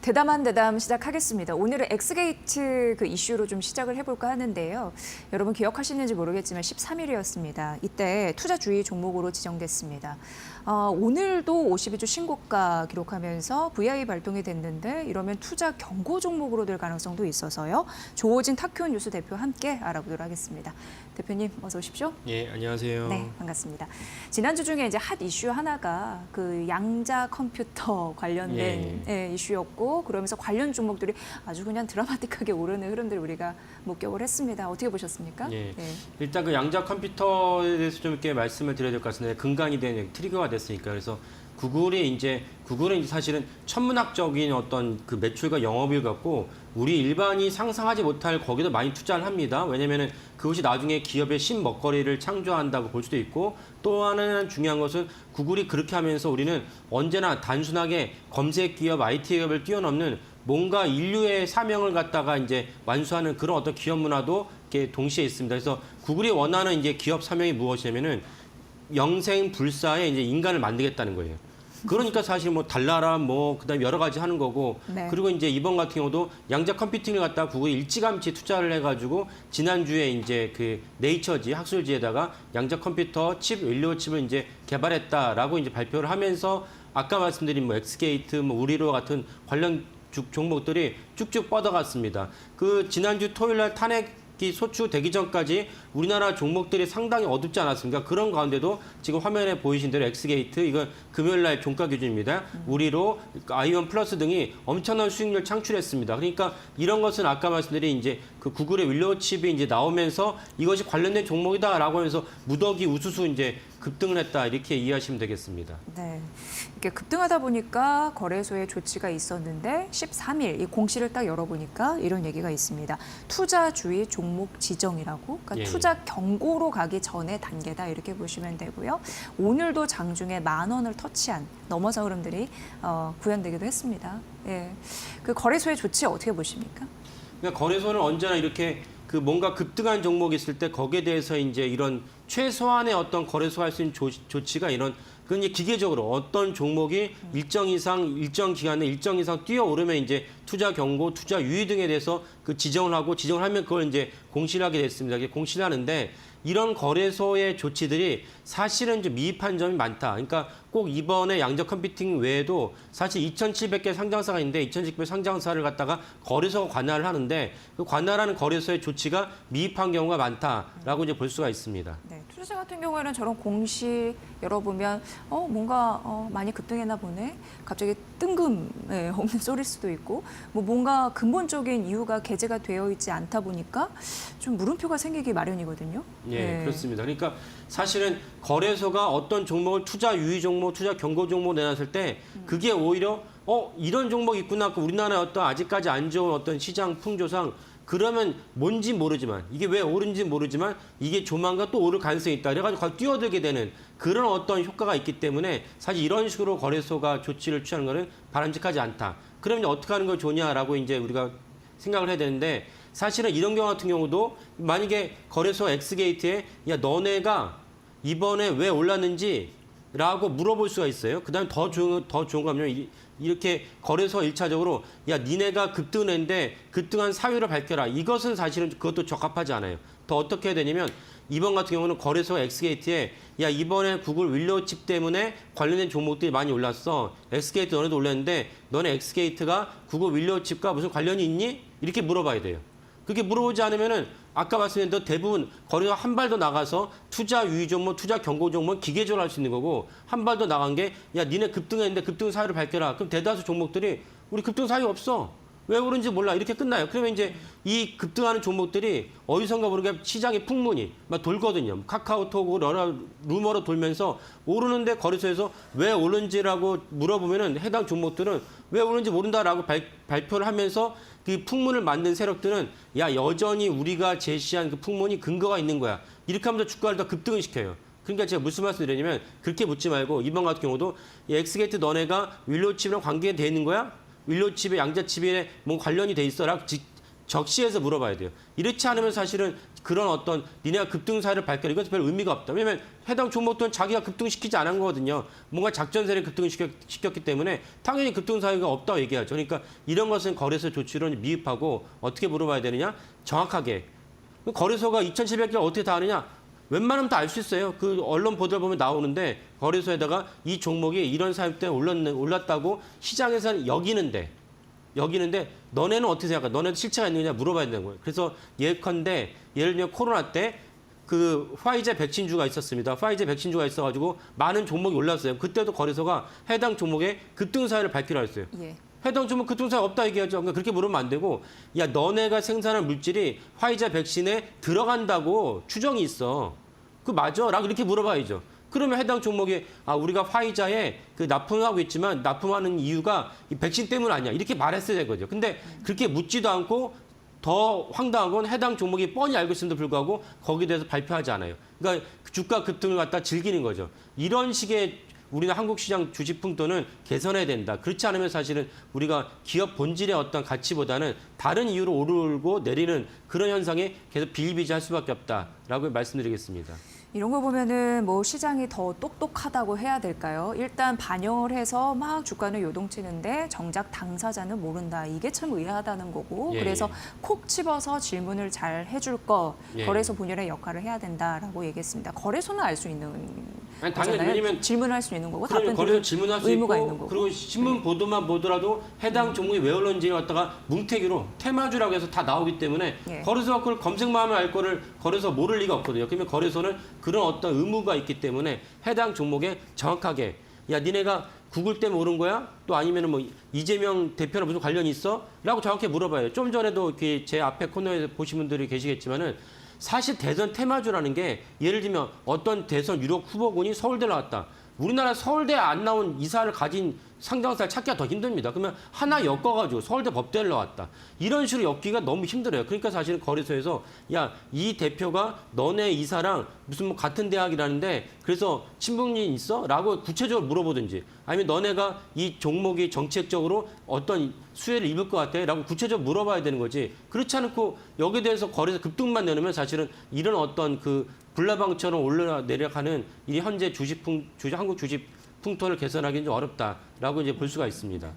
대담한 대담 시작하겠습니다. 오늘은 엑스게이트 그 이슈로 좀 시작을 해볼까 하는데요. 여러분 기억하시는지 모르겠지만 13일이었습니다. 이때 투자주의 종목으로 지정됐습니다. 오늘도 52주 신고가 기록하면서 VI 발동이 됐는데 이러면 투자 경고 종목으로 될 가능성도 있어서요. 조호진 타큐 뉴스 대표 함께 알아보도록 하겠습니다. 대표님 어서 오십시오. 예, 안녕하세요. 네, 반갑습니다. 지난주 중에 이제 핫 이슈 하나가 그 양자 컴퓨터 관련된 이슈였고 그러면서 관련 종목들이 아주 그냥 드라마틱하게 오르는 흐름들 우리가 목격을 했습니다. 어떻게 보셨습니까? 예. 일단 그 양자 컴퓨터에 대해서 좀 이렇게 말씀을 드려야 될 것 같습니다. 근간이 된 트리거가 됐으니까 그래서 구글은 이제 사실은 천문학적인 어떤 그 매출과 영업을 갖고 우리 일반이 상상하지 못할 거기도 많이 투자를 합니다. 왜냐면은 그것이 나중에 기업의 신먹거리를 창조한다고 볼 수도 있고 또 하나는 중요한 것은 구글이 그렇게 하면서 우리는 언제나 단순하게 검색 기업, IT 기업을 뛰어넘는 뭔가 인류의 사명을 갖다가 이제 완수하는 그런 어떤 기업 문화도 이렇게 동시에 있습니다. 그래서 구글이 원하는 이제 기업 사명이 무엇이냐면은 영생불사의 이제 인간을 만들겠다는 거예요. 그러니까 사실 뭐 달나라 그다음에 여러 가지 하는 거고 네. 그리고 이제 이번 같은 경우도 양자 컴퓨팅을 갖다가 구글이 일찌감치 투자를 해가지고 지난주에 이제 그 네이처지 학술지에다가 양자 컴퓨터 칩 원료 칩을 이제 개발했다라고 이제 발표를 하면서 아까 말씀드린 뭐 엑스게이트, 뭐 우리로 같은 관련 종목들이 쭉쭉 뻗어갔습니다. 그 지난주 토요일날 탄핵이 소추되기 전까지 우리나라 종목들이 상당히 어둡지 않았습니까? 그런 가운데도 지금 화면에 보이신 대로 엑스게이트, 이건 금요일날 종가 기준입니다. 우리로 아이온 플러스 등이 엄청난 수익률 창출했습니다. 그러니까 이런 것은 아까 말씀드린 이제 그 구글의 윌로우 칩이 이제 나오면서 이것이 관련된 종목이다라고 하면서 무더기 우수수 이제 급등을 했다 이렇게 이해하시면 되겠습니다. 네, 이게 급등하다 보니까 거래소에 조치가 있었는데 13일 이 공시를 딱 열어보니까 이런 얘기가 있습니다. 투자주의 종목 지정이라고, 그러니까 예. 투자 경고로 가기 전의 단계다 이렇게 보시면 되고요. 오늘도 장중에 10,000원을 터치한 넘어서 흐름들이 구현되기도 했습니다. 예, 그 거래소의 조치 어떻게 보십니까? 그러니까 거래소는 언제나 이렇게 그 뭔가 급등한 종목이 있을 때 거기에 대해서 이제 이런 최소한의 어떤 거래소가 할 수 있는 조치가 이런 그 이제 기계적으로 어떤 종목이 일정 기간에 일정 이상 뛰어오르면 이제 투자 경고, 투자 유의 등에 대해서 그 지정을 하면 그걸 이제 공시를 하게 됐습니다. 이게 공시를 하는데 이런 거래소의 조치들이 사실은 좀 미흡한 점이 많다. 그러니까 꼭 이번에 양자 컴퓨팅 외에도 사실 2,700개 상장사가 있는데 2,700개 상장사를 갖다가 거래소가 관할을 하는데 그 관할하는 거래소의 조치가 미흡한 경우가 많다라고 이제 볼 수가 있습니다. 네, 투자자 같은 경우에는 저런 공시 열어보면 뭔가 많이 급등했나 보네. 갑자기 없는 소리일 수도 있고 뭔가 근본적인 이유가 게재가 되어 있지 않다 보니까 좀 물음표가 생기기 마련이거든요. 예, 네. 그렇습니다. 그러니까 사실은 거래소가 어떤 종목을 투자 유의 종목, 투자 경고 종목 내놨을 때 그게 오히려 이런 종목이 있구나. 우리나라의 어떤 아직까지 안 좋은 어떤 시장 풍조상 그러면 뭔지 모르지만 이게 왜 오른지 모르지만 이게 조만간 또 오를 가능성이 있다. 그래가지고 뛰어들게 되는 그런 어떤 효과가 있기 때문에 사실 이런 식으로 거래소가 조치를 취하는 것은 바람직하지 않다. 그러면 이제 어떻게 하는 걸 좋냐라고 이제 우리가 생각을 해야 되는데 사실은 이런 경우 같은 경우도 만약에 거래소 엑스게이트에 야 너네가 이번에 왜 올랐는지라고 물어볼 수가 있어요. 그다음에 더 좋은 거면 이렇게 거래소 1차적으로 야 니네가 급등을 했는데 급등한 사유를 밝혀라. 이것은 사실은 그것도 적합하지 않아요. 더 어떻게 해야 되냐면 이번 같은 경우는 거래소 엑스게이트에 야 이번에 구글 윌로우 칩 때문에 관련된 종목들이 많이 올랐어. 엑스게이트 너네도 올랐는데 너네 엑스게이트가 구글 윌로우 칩과 무슨 관련이 있니? 이렇게 물어봐야 돼요. 그렇게 물어보지 않으면은 아까 말씀드린 대로 대부분 거래소 한 발 더 나가서 투자 유의 종목, 투자 경고 종목은 기계적으로 할 수 있는 거고 한 발 더 나간 게 야 니네 급등했는데 급등 사유를 밝혀라. 그럼 대다수 종목들이 우리 급등 사유 없어. 왜 오른지 몰라. 이렇게 끝나요. 그러면 이제 이 급등하는 종목들이 어디선가 모르게 시장의 풍문이 막 돌거든요. 카카오톡으로 여러 루머로 돌면서 오르는데 거래소에서 왜 오른지라고 물어보면은 해당 종목들은 왜 오른지 모른다라고 발표를 하면서 그 풍문을 만든 세력들은 야 여전히 우리가 제시한 그 풍문이 근거가 있는 거야. 이렇게 하면서 주가를 더 급등을 시켜요. 그러니까 제가 무슨 말씀을 드리냐면 그렇게 묻지 말고 이번 같은 경우도 이 엑스게이트 너네가 윌로우 칩이랑 관계돼 있는 거야? 윌로우 칩에 양자 칩에 뭐 관련이 돼 있어라. 적시해서 물어봐야 돼요. 이렇지 않으면 사실은 그런 어떤 니네가 급등사를 밝혀라. 이것은 별 의미가 없다. 왜냐하면 해당 종목들은 자기가 급등시키지 않은 거거든요. 뭔가 작전세를 급등시켰기 때문에 당연히 급등사유가 없다고 얘기하죠. 그러니까 이런 것은 거래소 조치로 미흡하고 어떻게 물어봐야 되느냐? 정확하게. 거래소가 2,700개를 어떻게 다 아느냐? 웬만하면 다 알 수 있어요. 그 언론 보도를 보면 나오는데 거래소에다가 이 종목이 이런 사유 때문에 올랐다고 시장에서는 여기는데 너네는 어떻게 생각해? 너네도 실체가 있느냐 물어봐야 되는 거예요. 그래서 예컨대 예를 들면 코로나 때 그 화이자 백신주가 있었습니다. 화이자 백신주가 있어가지고 많은 종목이 올랐어요. 그때도 거래소가 해당 종목의 급등 사유를 밝히라 했어요. 예. 해당 종목 급등 사유 없다 얘기하죠. 그러니까 그렇게 물으면 안 되고 야 너네가 생산한 물질이 화이자 백신에 들어간다고 추정이 있어. 그 맞아? 라고 이렇게 물어봐야죠. 그러면 해당 종목이 우리가 화이자에 그 납품하고 있지만 납품하는 이유가 이 백신 때문 아니야. 이렇게 말했어야 되거든요. 근데 그렇게 묻지도 않고 더 황당한 건 해당 종목이 뻔히 알고 있음에도 불구하고 거기에 대해서 발표하지 않아요. 그러니까 주가 급등을 갖다 즐기는 거죠. 이런 식의 우리는 한국 시장 주식 풍토는 개선해야 된다. 그렇지 않으면 사실은 우리가 기업 본질의 어떤 가치보다는 다른 이유로 오르고 내리는 그런 현상에 계속 비일비재할 수밖에 없다라고 말씀드리겠습니다. 이런 거 보면은 뭐 시장이 더 똑똑하다고 해야 될까요? 일단 반영을 해서 막 주가는 요동치는데 정작 당사자는 모른다. 이게 참 의아하다는 거고. 예, 그래서 예. 콕 집어서 질문을 잘 해줄 거 예. 거래소 본연의 역할을 해야 된다라고 얘기했습니다. 거래소는 알 수 있는 아니, 당연히 거잖아요. 왜냐면 질문할 수 있는 거고 그러면 답변 거래소 질문할 수 의무가 있고 있는 거고. 그리고 신문 보도만 보더라도 해당 종목이 왜 올랐는지를 갖다가 뭉태기로 테마주라고 해서 다 나오기 때문에 예. 거래소가 그걸 검색만 하면 알 거를 거래소 모를 리가 없거든요. 그러면 거래소는 그런 어떤 의무가 있기 때문에 해당 종목에 정확하게 야 니네가 구글 때문에 오른 거야? 또 아니면은 뭐 이재명 대표랑 무슨 관련이 있어? 라고 정확히 물어봐요. 좀 전에도 이렇게 제 앞에 코너에 보신 분들이 계시겠지만은 사실 대선 테마주라는 게 예를 들면 어떤 대선 유력 후보군이 서울대 나왔다. 우리나라 서울대 안 나온 이사를 가진 상장사를 찾기가 더 힘듭니다. 그러면 하나 엮어가지고 서울대 법대를 나왔다. 이런 식으로 엮기가 너무 힘들어요. 그러니까 사실은 거래소에서 야, 이 대표가 너네 이사랑 무슨 뭐 같은 대학이라는데 그래서 친분이 있어? 라고 구체적으로 물어보든지 아니면 너네가 이 종목이 정책적으로 어떤 수혜를 입을 것 같아? 라고 구체적으로 물어봐야 되는 거지. 그렇지 않고 여기에 대해서 거래소 급등만 내놓으면 사실은 이런 어떤 그 불나방처럼 올라내려가는 이 현재 한국 주식 풍토를 개선하기는 좀 어렵다라고 이제 볼 수가 있습니다.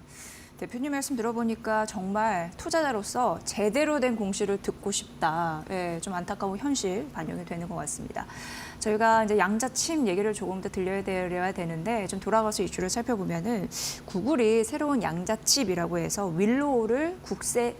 대표님 말씀 들어보니까 정말 투자자로서 제대로 된 공시를 듣고 싶다. 예, 좀 안타까운 현실 반영이 되는 것 같습니다. 저희가 이제 양자침 얘기를 조금 더 들려드려야 되는데 좀 돌아가서 이슈를 살펴보면은 구글이 새로운 양자칩이라고 해서 윌로우를 국제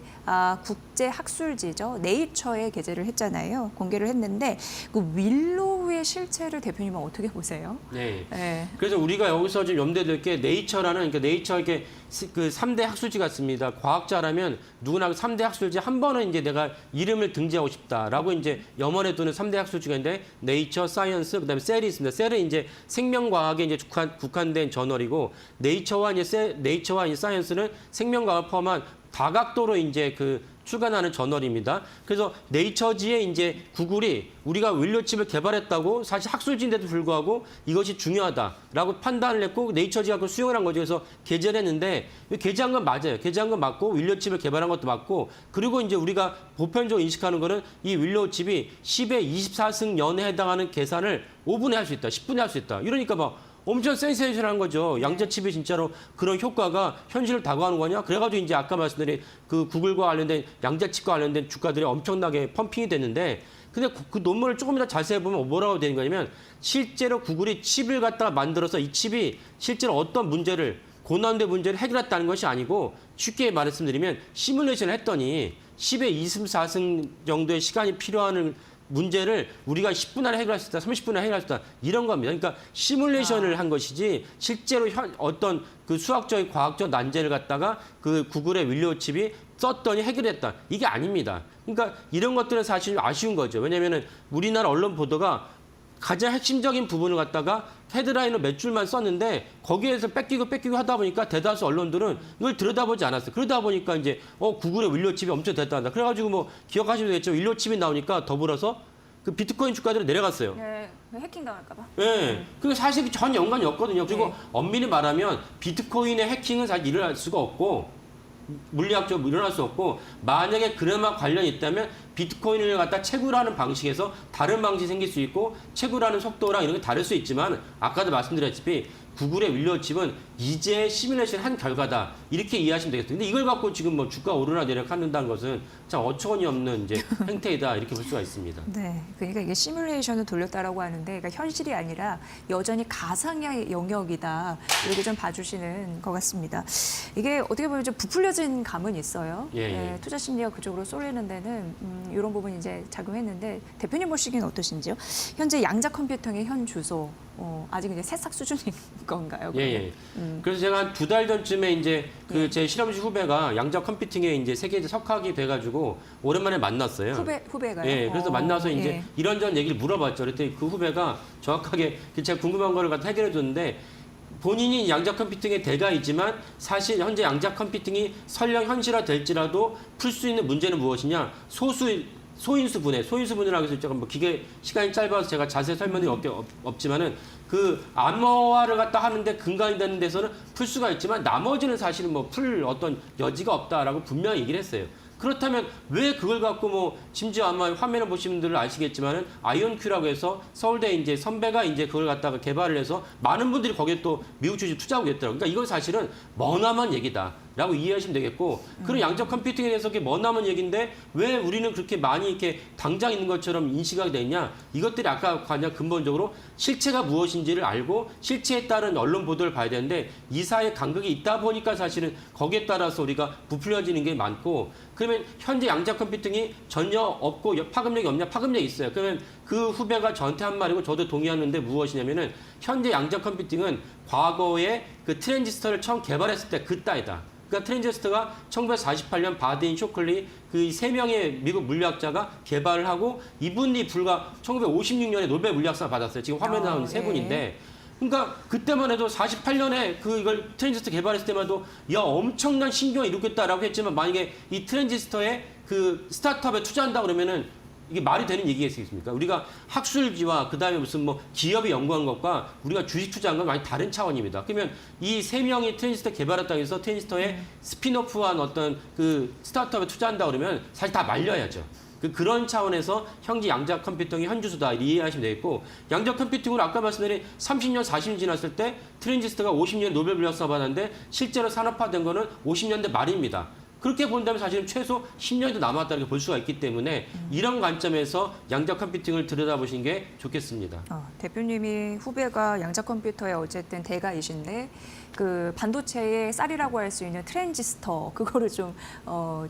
학술지죠 네이처에 게재를 했잖아요. 공개를 했는데 그 윌로우의 실체를 대표님은 어떻게 보세요? 네. 예. 그래서 우리가 여기서 좀 염두에 게 네이처라는 그러니까 네이처 이렇게 그 3대 학술지 같습니다. 과학자라면 누구나 3대 학술지 한 번은 이제 내가 이름을 등재하고 싶다라고 이제 염원에 두는 3대 학술지가 있는데 네이처, 사이언스, 그다음에 셀이 있습니다. 셀은 이제 생명과학에 이제 국한된 저널이고 네이처와 이제 사이언스는 생명과학을 포함한 다각도로 이제 그 출간하는 저널입니다. 그래서 네이처지에 이제 구글이 우리가 윌로칩을 개발했다고 사실 학술지인데도 불구하고 이것이 중요하다라고 판단을 했고 네이처지가 그걸 수용을 한 거죠. 그래서 게재를 했는데 게재한 건 맞아요. 게재한 건 맞고 윌로칩을 개발한 것도 맞고 그리고 이제 우리가 보편적으로 인식하는 거는 이 윌로칩이 10의 24승연에 해당하는 계산을 5분에 할 수 있다. 10분에 할 수 있다. 이러니까 막 엄청 센세이션한 거죠. 양자칩이 진짜로 그런 효과가 현실을 다가가는 거냐? 그래가지고 이제 아까 말씀드린 그 구글과 관련된 양자칩과 관련된 주가들이 엄청나게 펌핑이 됐는데 근데 그 논문을 조금 더 자세히 보면 뭐라고 되는 거냐면 실제로 구글이 칩을 갖다가 만들어서 이 칩이 실제로 어떤 문제를 고난도의 문제를 해결했다는 것이 아니고 쉽게 말씀드리면 시뮬레이션을 했더니 10의 24승 정도의 시간이 필요한 문제를 우리가 10분 안에 해결할 수 있다, 30분 안에 해결할 수 있다 이런 겁니다. 그러니까 시뮬레이션을 한 것이지 실제로 어떤 그 수학적인 과학적 난제를 갖다가 그 구글의 윌로우칩이 썼더니 해결했다 이게 아닙니다. 그러니까 이런 것들은 사실 아쉬운 거죠. 왜냐하면은 우리나라 언론 보도가 가장 핵심적인 부분을 갖다가 헤드라인으로 몇 줄만 썼는데 거기에서 뺏기고 하다 보니까 대다수 언론들은 이걸 들여다보지 않았어요. 그러다 보니까 이제 구글의 윌로칩이 엄청 대단하다. 그래가지고 뭐 기억하시면 되겠죠. 윌로칩이 나오니까 더불어서 그 비트코인 주가들이 내려갔어요. 네, 해킹 당할까 봐. 네. 그게 사실 전 연관이 없거든요. 그리고 네. 엄밀히 말하면 비트코인의 해킹은 사실 일어날 수가 없고 물리학적으로 일어날 수 없고 만약에 그나마 관련이 있다면 비트코인을 갖다 채굴하는 방식에서 다른 방식이 생길 수 있고 채굴하는 속도랑 이런 게 다를 수 있지만 아까도 말씀드렸다시피 구글의 윌리엄칩은 이제 시뮬레이션 한 결과다 이렇게 이해하시면 되겠습니다. 근데 이걸 갖고 지금 뭐 주가 오르나 내려간다는 것은 참 어처구니 없는 이제 행태이다 이렇게 볼 수가 있습니다. 네, 그러니까 이게 시뮬레이션을 돌렸다라고 하는데, 그러니까 현실이 아니라 여전히 가상의 영역이다 이렇게 좀 봐주시는 것 같습니다. 이게 어떻게 보면 좀 부풀려진 감은 있어요. 예, 예. 네, 투자 심리가 그쪽으로 쏠리는 데는 이런 부분이 이제 작용했는데 대표님 보시기엔 어떠신지요? 현재 양자 컴퓨팅의 현 주소 아직 이제 새싹 수준인 건가요? 예, 예. 그래서 제가 한 2달 전쯤에 이제 그 제 실험실 후배가 양자 컴퓨팅에 이제 세계에 석학이 돼가지고 오랜만에 만났어요. 후배가요? 예, 그래서 만나서 이제 예. 이런저런 얘기를 물어봤죠. 그랬더니 그 후배가 정확하게 제가 궁금한 거를 갖다 해결해 줬는데 본인이 양자 컴퓨팅의 대가이지만 사실 현재 양자 컴퓨팅이 설령 현실화 될지라도 풀 수 있는 문제는 무엇이냐? 소인수 분해라고 해서 제가 뭐 기계 시간이 짧아서 제가 자세히 설명이 없지만은 그 암호화를 갖다 하는데 근간이 되는 데서는 풀 수가 있지만 나머지는 사실은 뭐 풀 어떤 여지가 없다라고 분명히 얘기를 했어요. 그렇다면 왜 그걸 갖고 뭐 심지어 아마 화면을 보신 분들은 아시겠지만은 아이온큐라고 해서 서울대 이제 선배가 이제 그걸 갖다가 개발을 해서 많은 분들이 거기에 또 미국 주식 투자하고 있더라고요. 그러니까 이건 사실은 머나먼 얘기다라고 이해하시면 되겠고 그런 양적 컴퓨팅에 대해서 그게 머나먼 얘기인데 왜 우리는 그렇게 많이 이렇게 당장 있는 것처럼 인식하게 되냐? 이것들이 아까 가장 근본적으로 실체가 무엇인지를 알고 실체에 따른 언론 보도를 봐야 되는데 이 사이에 간극이 있다 보니까 사실은 거기에 따라서 우리가 부풀려지는 게 많고 그러면 현재 양자 컴퓨팅이 전혀 없고 파급력이 없냐? 파급력이 있어요. 그러면 그 후배가 저한테 한 말이고 저도 동의하는데 무엇이냐면은 현재 양자 컴퓨팅은 과거에 그 트랜지스터를 처음 개발했을 때 그 따위다. 그러니까 트랜지스터가 1948년 바드인 쇼클리 그 세 명의 미국 물리학자가 개발을 하고 이분이 불과 1956년에 노벨 물리학상을 받았어요. 지금 화면에 나온 세 분인데 그러니까 그때만 해도 48년에 이걸 트랜지스터 개발했을 때만 해도 야 엄청난 신경을 이루겠다라고 했지만 만약에 이 트랜지스터에 그 스타트업에 투자한다 그러면은 이게 말이 되는 얘기겠습니까? 우리가 학술지와 그다음에 무슨 뭐 기업이 연구한 것과 우리가 주식 투자한 건 많이 다른 차원입니다. 그러면 이 세 명이 트랜지스터 개발했다고 해서 트랜지스터에 스피노프한 어떤 그 스타트업에 투자한다 그러면 사실 다 말려야죠. 그런 차원에서 현재 양자 컴퓨팅이 현주소다 이해하시면 되겠고 양자 컴퓨팅으로 아까 말씀드린 30년, 40년 지났을 때 트랜지스터가 50년 노벨 물리학상 받았는데 실제로 산업화된 거는 50년대 말입니다. 그렇게 본다면 사실은 최소 10년도 남았다고 볼 수가 있기 때문에 이런 관점에서 양자 컴퓨팅을 들여다보시는 게 좋겠습니다. 대표님이 후배가 양자 컴퓨터의 어쨌든 대가이신데 그 반도체의 쌀이라고 할 수 있는 트랜지스터 그거를 좀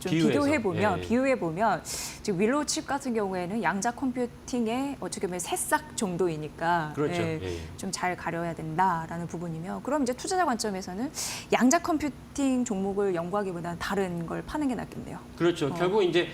비교해 보면 지금 윌로우 칩 같은 경우에는 양자 컴퓨팅의 어떻게 보면 새싹 정도이니까 그렇죠. 좀 잘 가려야 된다라는 부분이며 그럼 이제 투자자 관점에서는 양자 컴퓨팅 종목을 연구하기보다는 다른 걸 파는 게 낫겠네요. 그렇죠. 결국 이제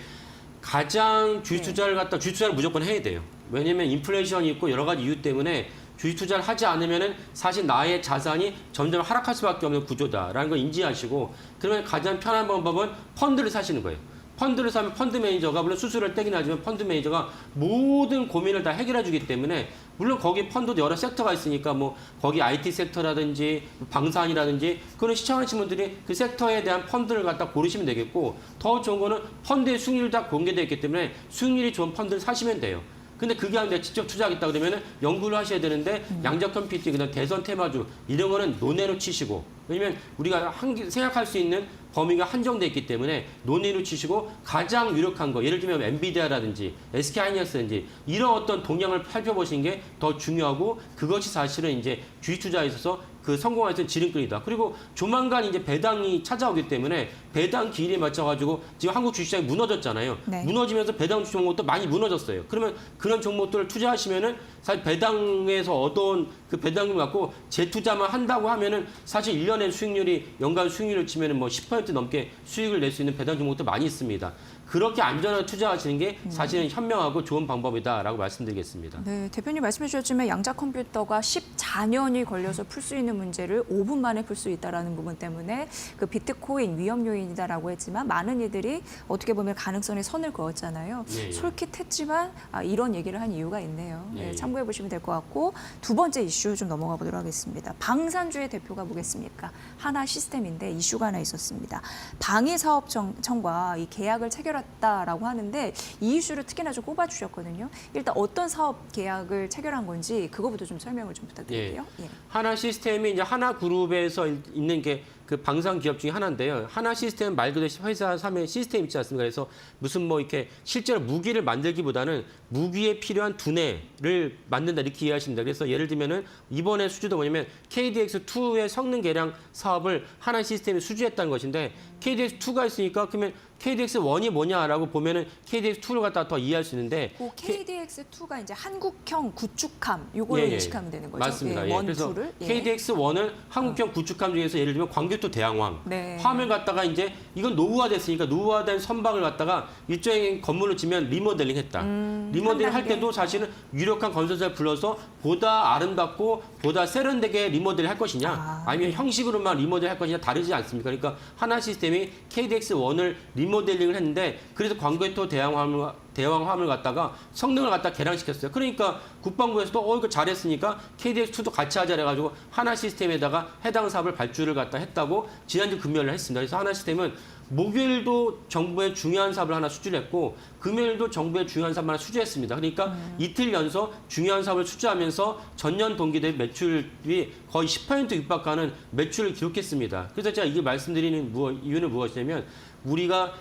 가장 주식 투자를 주식 투자를 무조건 해야 돼요. 왜냐하면 인플레이션이 있고 여러 가지 이유 때문에 주식 투자를 하지 않으면은 사실 나의 자산이 점점 하락할 수밖에 없는 구조다라는 걸 인지하시고 그러면 가장 편한 방법은 펀드를 사시는 거예요. 펀드를 사면 펀드 매니저가 물론 수수료를 떼긴 하지만 펀드 매니저가 모든 고민을 다 해결해 주기 때문에 물론 거기 펀드도 여러 섹터가 있으니까 뭐 거기 IT 섹터라든지 방산이라든지 그런 시청하시는 분들이 그 섹터에 대한 펀드를 갖다 고르시면 되겠고 더 좋은 거는 펀드의 수익률이 다 공개되어 있기 때문에 수익률이 좋은 펀드를 사시면 돼요. 근데 그게 아니라 직접 투자하겠다 그러면은 연구를 하셔야 되는데 양자 컴퓨팅, 그다음 대선 테마주 이런 거는 논외로 치시고 왜냐면 우리가 생각할 수 있는 범위가 한정돼 있기 때문에 논의로 치시고 가장 유력한 거 예를 들면 엔비디아라든지 SK하이닉스라든지 이런 어떤 동향을 살펴보시는 게 더 중요하고 그것이 사실은 이제 주식 투자에 있어서 그 성공할 수 있는 지름길이다. 그리고 조만간 이제 배당이 찾아오기 때문에 배당 기일에 맞춰가지고 지금 한국 주식시장이 무너졌잖아요. 네. 무너지면서 배당 종목도 많이 무너졌어요. 그러면 그런 종목들을 투자하시면은 사실 배당에서 얻어온 그 배당금 갖고 재투자만 한다고 하면은 사실 1년의 수익률이 연간 수익률을 치면은 뭐 10% 넘게 수익을 낼 수 있는 배당 종목도 많이 있습니다. 그렇게 안전하게 투자하시는 게 사실은 현명하고 좋은 방법이다라고 말씀드리겠습니다. 네, 대표님 말씀해 주셨지만 양자 컴퓨터가 14년이 걸려서 풀 수 있는 문제를 5분 만에 풀 수 있다라는 부분 때문에 그 비트코인 위험 요인이다라고 했지만 많은 이들이 어떻게 보면 가능성에 선을 그었잖아요. 예, 예. 솔깃했지만 이런 얘기를 한 이유가 있네요. 예, 예. 참고 참고해 보시면 될 것 같고 두 번째 이슈 좀 넘어가 보도록 하겠습니다. 방산주의 대표가 뭐겠습니까? 하나 시스템인데 이슈가 하나 있었습니다. 방위사업청과 이 계약을 체결했다라고 하는데 이 이슈를 특히나 좀 꼽아주셨거든요. 일단 어떤 사업 계약을 체결한 건지 그거부터 좀 설명을 좀 부탁드릴게요. 예. 하나 시스템이 이제 하나 그룹에서 있는 게 그 방산 기업 중에 하나인데요. 하나 시스템 말 그대로 회사 사면 시스템 있지 않습니까? 그래서 무슨 뭐 이렇게 실제로 무기를 만들기보다는 무기에 필요한 두뇌를 만든다 이렇게 이해하시면 됩니다. 그래서 예를 들면은 이번에 수주도 뭐냐면 KDX2의 성능 개량 사업을 하나 시스템이 수주했다는 것인데 KDX2가 있으니까 그러면 KDX1이 뭐냐라고 보면은 KDX2를 갖다가 더 이해할 수 있는데 그 KDX2가 이제 한국형 구축함 요거를 인식하면 되는 거죠. 맞습니다. 예, 예. 그래서 원투를. KDX1은 한국형 구축함 중에서 예를 들면 광개토 대항왕 네. 함을 갖다가 이제 이건 노후화됐으니까 노후화된 선박을 갖다가 일종의 건물을 지면 리모델링 했다. 리모델링 할 때도 사실은 유력한 건설사를 불러서 보다 아름답고 보다 세련되게 리모델링 할 것이냐 아니면 형식으로만 리모델링 할 것이냐 다르지 않습니까? 그러니까 하나 시스템이 KDX1을 리모델링을 했는데 그래서 광개토 대왕함을 갖다가 성능을 갖다 개량시켰어요. 그러니까 국방부에서도 이거 잘했으니까 KDX2도 같이 하자 그래가지고 하나 시스템에다가 해당 사업을 발주를 갖다 했다고 지난주 금요일에 했습니다. 그래서 하나 시스템은 목요일도 정부의 중요한 사업을 하나 수주를 했고 금요일도 정부의 중요한 사업을 하나 수주했습니다. 그러니까 이틀 연속 중요한 사업을 수주하면서 전년 동기 대비 매출이 거의 10% 육박하는 매출을 기록했습니다. 그래서 제가 이게 말씀드리는 이유는 무엇이냐면 우리가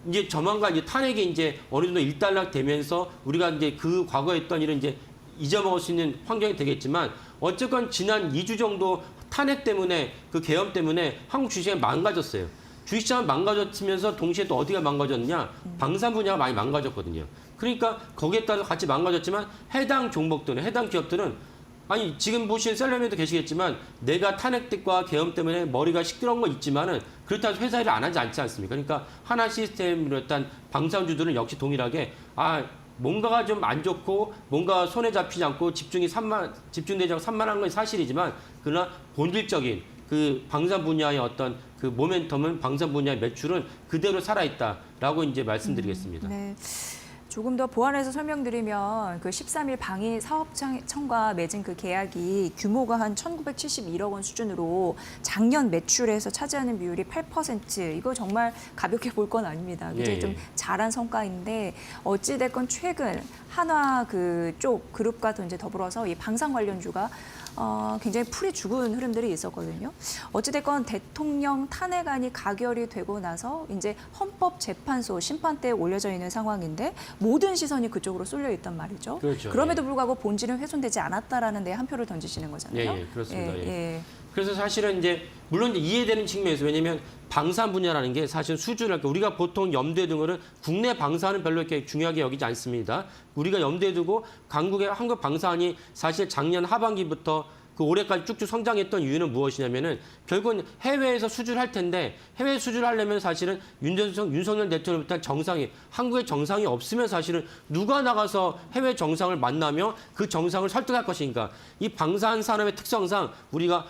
이제 조만간 이제 탄핵이 이제 어느 정도 일단락되면서 우리가 이제 그 과거에 했던 일은 이제 잊어먹을 수 있는 환경이 되겠지만 어쨌건 지난 2주 정도 탄핵 때문에 그 계엄 때문에 한국 주식이 망가졌어요. 주식시장은 망가졌으면서 동시에 또 어디가 망가졌냐? 방산 분야가 많이 망가졌거든요. 그러니까 거기에 따라서 같이 망가졌지만 해당 종목들은 해당 기업들은 아니 지금 보시는 셀러맨도 계시겠지만 내가 탄핵 때과 계엄 때문에 머리가 시끄러운 건 있지만은 그렇다고 회사 일을 안 하지 않지 않습니까? 그러니까 하나 시스템으로 일단 방산주들은 역시 동일하게 뭔가가 좀 안 좋고 뭔가 손에 잡히지 않고 집중되지 않고 산만한 건 사실이지만 그러나 본질적인 그 방산 분야의 어떤 그 모멘텀은 방산 분야의 매출은 그대로 살아있다라고 이제 말씀드리겠습니다. 네. 조금 더 보완해서 설명드리면 그 13일 방위 사업청과 맺은 그 계약이 규모가 한 1,971억 원 수준으로 작년 매출에서 차지하는 비율이 8%. 이거 정말 가볍게 볼 건 아닙니다. 굉장히 좀 잘한 성과인데 어찌 됐건 최근 한화 그쪽 그룹과 이제 더불어서 이 방산 관련주가 굉장히 풀이 죽은 흐름들이 있었거든요. 어찌됐건 대통령 탄핵안이 가결이 되고 나서 이제 헌법재판소 심판대에 올려져 있는 상황인데 모든 시선이 그쪽으로 쏠려 있단 말이죠. 그렇죠. 그럼에도 불구하고 본질은 훼손되지 않았다라는 데 한 표를 던지시는 거잖아요. 예, 그렇습니다. 예. 그래서 사실은 이제 물론 이제 이해되는 측면에서 왜냐하면 방산 분야라는 게 사실 수주를 할까 우리가 보통 염두에 두는 거는 국내 방산은 별로 이렇게 중요하게 여기지 않습니다. 우리가 염두에 두고 한국 방산이 사실 작년 하반기부터 그 올해까지 쭉쭉 성장했던 이유는 무엇이냐면은 결국은 해외에서 수주를 할 텐데 해외 수주를 하려면 사실은 윤석열 대통령부터 정상이 한국의 정상이 없으면 사실은 누가 나가서 해외 정상을 만나며 그 정상을 설득할 것인가. 이 방산 산업의 특성상 우리가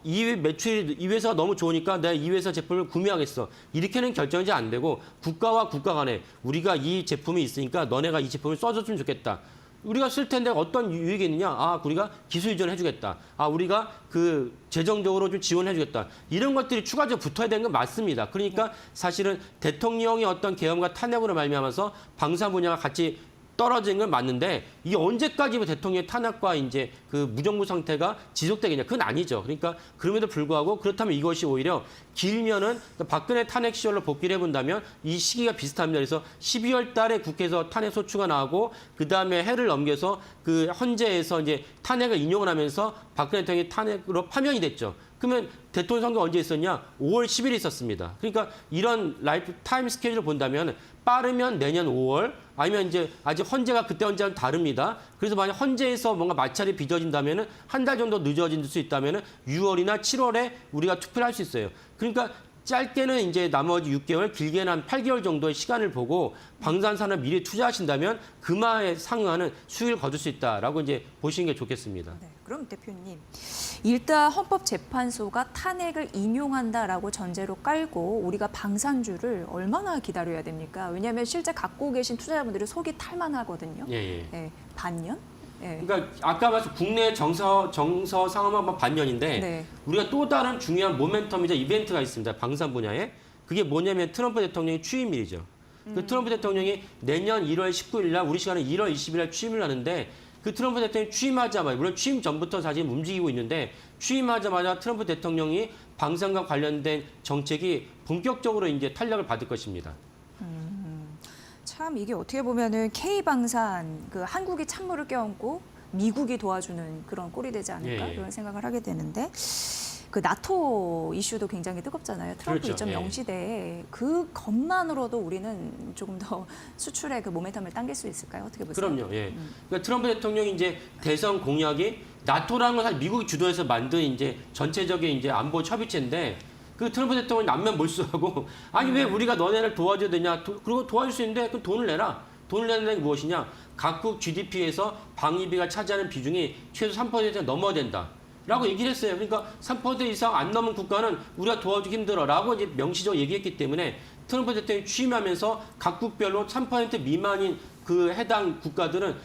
이 매출이 이 회사가 너무 좋으니까 내가 이 회사 제품을 구매하겠어. 이렇게는 결정이 안 되고 국가와 국가 간에 우리가 이 제품이 있으니까 너네가 이 제품을 써줬으면 좋겠다. 우리가 쓸 텐데 어떤 유익이 있느냐? 우리가 기술 이전을 해주겠다. 우리가 그 재정적으로 좀 지원해주겠다. 이런 것들이 추가적으로 붙어야 되는 건 맞습니다. 그러니까 사실은 대통령의 어떤 계엄과 탄핵으로 말미암아서 방산 분야가 같이 떨어진 건 맞는데 이게 언제까지 대통령의 탄압과 이제 그 무정부 상태가 지속되겠냐? 그건 아니죠. 그러니까 그럼에도 불구하고 그렇다면 이것이 오히려 길면은 박근혜 탄핵 시절로 복귀를 해본다면 이 시기가 비슷합니다. 그래서 12월 달에 국회에서 탄핵 소추가 나오고 그 다음에 해를 넘겨서 그 헌재에서 이제 탄핵을 인용을 하면서 박근혜 대통령이 탄핵으로 파면이 됐죠. 그러면 대통령 선거 언제 있었냐? 5월 10일에 있었습니다. 그러니까 이런 라이프 타임 스케줄을 본다면 빠르면 내년 5월 아니면 이제 아직 헌재가 그때 헌재와는 다릅니다. 그래서 만약 헌재에서 뭔가 마찰이 빚어진다면은 한 달 정도 늦어질 수 있다면은 6월이나 7월에 우리가 투표를 할 수 있어요. 그러니까 짧게는 이제 나머지 6개월, 길게는 한 8개월 정도의 시간을 보고 방산산업 미래 투자하신다면 그마에 상응하는 수익을 거둘 수 있다라고 이제 보시는 게 좋겠습니다. 네, 그럼 대표님, 일단 헌법재판소가 탄핵을 인용한다라고 전제로 깔고 우리가 방산주를 얼마나 기다려야 됩니까? 왜냐하면 실제 갖고 계신 투자자분들이 속이 탈만하거든요. 예. 네, 반년? 예. 그러니까 아까 말씀 국내 정서 상황만 반년인데 네. 우리가 또 다른 중요한 모멘텀이자 이벤트가 있습니다. 방산 분야에. 그게 뭐냐면 트럼프 대통령의 취임일이죠. 그 트럼프 대통령이 내년 1월 19일 날 우리 시간은 1월 20일 날 취임을 하는데 그 트럼프 대통령이 취임하자마자 물론 취임 전부터 사실 움직이고 있는데 취임하자마자 트럼프 대통령이 방산과 관련된 정책이 본격적으로 이제 탄력을 받을 것입니다. 참 이게 어떻게 보면은 K방산 그 한국이 찬물을 껴안고 미국이 도와주는 그런 꼴이 되지 않을까 예, 예. 이런 생각을 하게 되는데 그 나토 이슈도 굉장히 뜨겁잖아요. 트럼프 그렇죠. 2.0 예. 시대에 그 것만으로도 우리는 조금 더 수출의 그 모멘텀을 당길 수 있을까요? 어떻게 보세요? 그럼요. 예. 그러니까 트럼프 대통령이 이제 대선 공약이 나토라는 건 사실 미국이 주도해서 만든 이제 전체적인 이제 안보 협의체인데 그 트럼프 대통령이 남면 몰수하고 아니 왜 우리가 너네를 도와줘야 되냐? 그리고 도와줄 수 있는데 그 돈을 내라. 돈을 내는 게 무엇이냐? 각국 GDP에서 방위비가 차지하는 비중이 최소 3%가 넘어야 된다. 라고 얘기를 했어요. 그러니까 3% 이상 안 넘은 국가는 우리가 도와주기 힘들어라고 이제 명시적으로 얘기했기 때문에 트럼프 대통령이 취임하면서 각국별로 3% 미만인 그 해당 국가들은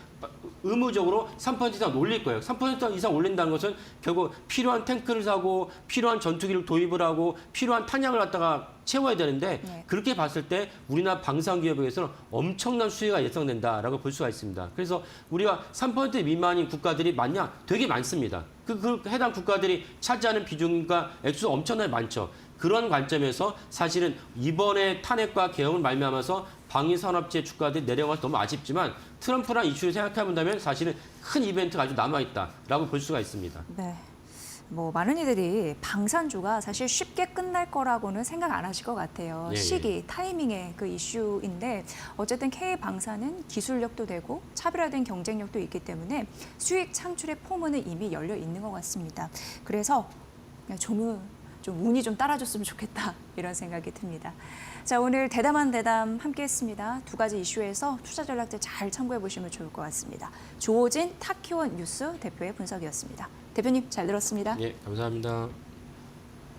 의무적으로 3% 이상 올릴 거예요. 3% 이상 올린다는 것은 결국 필요한 탱크를 사고 필요한 전투기를 도입을 하고 필요한 탄약을 갖다가 채워야 되는데 네. 그렇게 봤을 때 우리나라 방산기업에서는 엄청난 수혜가 예상된다라고 볼 수가 있습니다. 그래서 우리가 3% 미만인 국가들이 많냐? 되게 많습니다. 그 해당 국가들이 차지하는 비중과 액수가 엄청나게 많죠. 그런 관점에서 사실은 이번에 탄핵과 개혁을 말미암아서 방위산업체 주가들이 내려가서 너무 아쉽지만 트럼프란 이슈를 생각해본다면 사실은 큰 이벤트가 아주 남아있다라고 볼 수가 있습니다. 네. 뭐 많은 이들이 방산주가 사실 쉽게 끝날 거라고는 생각 안 하실 것 같아요. 예, 예. 시기, 타이밍의 그 이슈인데 어쨌든 K방산은 기술력도 되고 차별화된 경쟁력도 있기 때문에 수익 창출의 포문은 이미 열려 있는 것 같습니다. 그래서 그냥 좀 운이 좀 따라줬으면 좋겠다 이런 생각이 듭니다. 자, 오늘 대담한 대담 함께했습니다. 두 가지 이슈에서 투자 전략들 잘 참고해 보시면 좋을 것 같습니다. 조호진 타키원 뉴스 대표의 분석이었습니다. 대표님 잘 들었습니다. 예, 감사합니다.